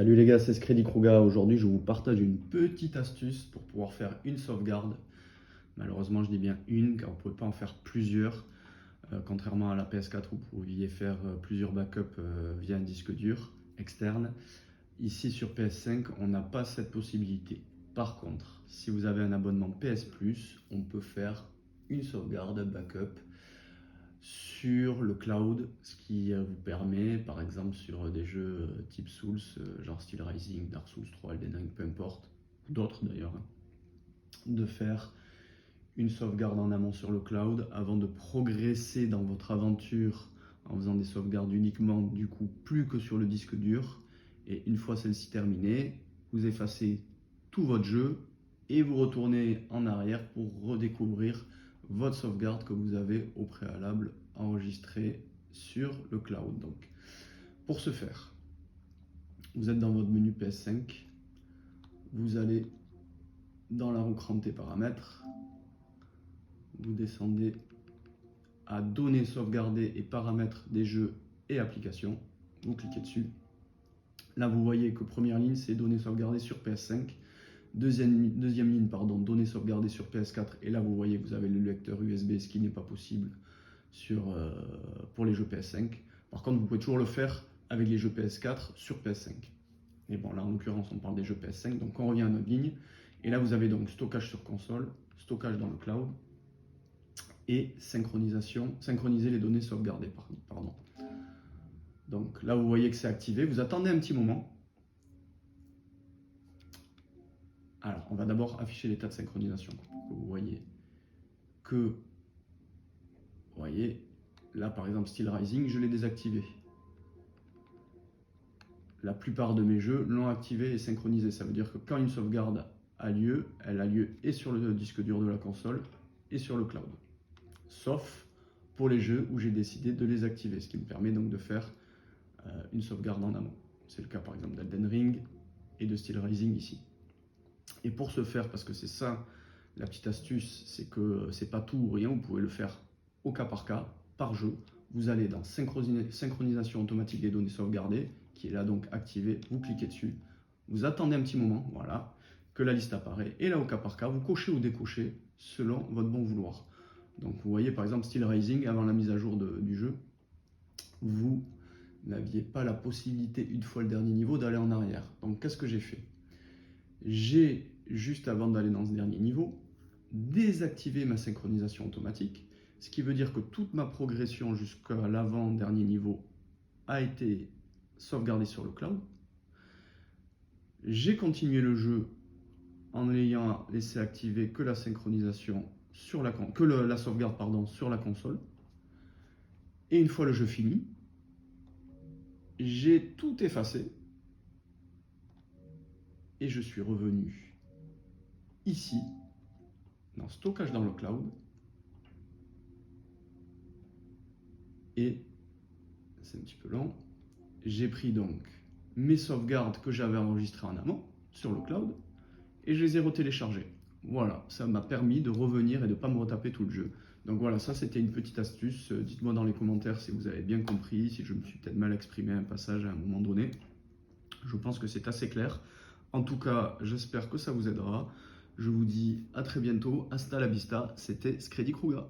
Salut les gars, c'est Scredi Kruga. Aujourd'hui, je vous partage une petite astuce pour pouvoir faire une sauvegarde. Malheureusement, je dis bien une, car vous ne pouvez pas en faire plusieurs. Contrairement à la PS4 où vous pouviez faire plusieurs backups via un disque dur externe. Ici sur PS5, on n'a pas cette possibilité. Par contre, si vous avez un abonnement PS Plus, on peut faire une sauvegarde backup sur le cloud, ce qui vous permet, par exemple sur des jeux type Souls, genre Steel Rising, Dark Souls 3, Elden Ring, peu importe, d'autres d'ailleurs, de faire une sauvegarde en amont sur le cloud avant de progresser dans votre aventure en faisant des sauvegardes uniquement, du coup, plus que sur le disque dur. Et une fois celle-ci terminée, vous effacez tout votre jeu et vous retournez en arrière pour redécouvrir votre sauvegarde que vous avez au préalable enregistrée sur le cloud. Donc, pour ce faire, vous êtes dans votre menu PS5, vous allez dans la roue crantée paramètres, vous descendez à données sauvegardées et paramètres des jeux et applications, vous cliquez dessus. Là, vous voyez que première ligne, c'est données sauvegardées sur PS5. Deuxième ligne, données sauvegardées sur PS4. Et là, vous voyez que vous avez le lecteur USB, ce qui n'est pas possible pour les jeux PS5. Par contre, vous pouvez toujours le faire avec les jeux PS4 sur PS5. Et bon, là, en l'occurrence, on parle des jeux PS5. Donc, on revient à notre ligne. Et là, vous avez donc stockage sur console, stockage dans le cloud et synchroniser les données sauvegardées. Pardon. Donc là, vous voyez que c'est activé. Vous attendez un petit moment. Alors, on va d'abord afficher l'état de synchronisation pour que vous voyez que, vous voyez, là par exemple Steel Rising, je l'ai désactivé. La plupart de mes jeux l'ont activé et synchronisé. Ça veut dire que quand une sauvegarde a lieu, elle a lieu et sur le disque dur de la console et sur le cloud. Sauf pour les jeux où j'ai décidé de les activer, ce qui me permet donc de faire une sauvegarde en amont. C'est le cas par exemple d'Elden Ring et de Steel Rising ici. Et pour ce faire, parce que c'est ça la petite astuce, c'est que c'est pas tout ou rien, vous pouvez le faire au cas, par jeu. Vous allez dans synchronisation automatique des données sauvegardées, qui est là donc activée, vous cliquez dessus, vous attendez un petit moment, voilà, que la liste apparaît, et là au cas par cas, vous cochez ou décochez selon votre bon vouloir. Donc vous voyez par exemple Steel Rising, avant la mise à jour du jeu, vous n'aviez pas la possibilité, une fois le dernier niveau, d'aller en arrière. Donc qu'est-ce que j'ai fait? J'ai, juste avant d'aller dans ce dernier niveau, désactivé ma synchronisation automatique, ce qui veut dire que toute ma progression jusqu'à l'avant-dernier niveau a été sauvegardée sur le cloud. J'ai continué le jeu en n'ayant laissé activer que la synchronisation sur la sauvegarde sur la console. Et une fois le jeu fini, j'ai tout effacé et je suis revenu ici, dans stockage dans le cloud, et c'est un petit peu long, j'ai pris donc mes sauvegardes que j'avais enregistrées en amont sur le cloud et je les ai retéléchargées. Voilà, ça m'a permis de revenir et de ne pas me retaper tout le jeu. Donc voilà, ça c'était une petite astuce. Dites-moi dans les commentaires si vous avez bien compris, si je me suis peut-être mal exprimé un passage à un moment donné. Je pense que c'est assez clair. En tout cas, j'espère que ça vous aidera. Je vous dis à très bientôt. Hasta la vista, c'était Scredi Kruga.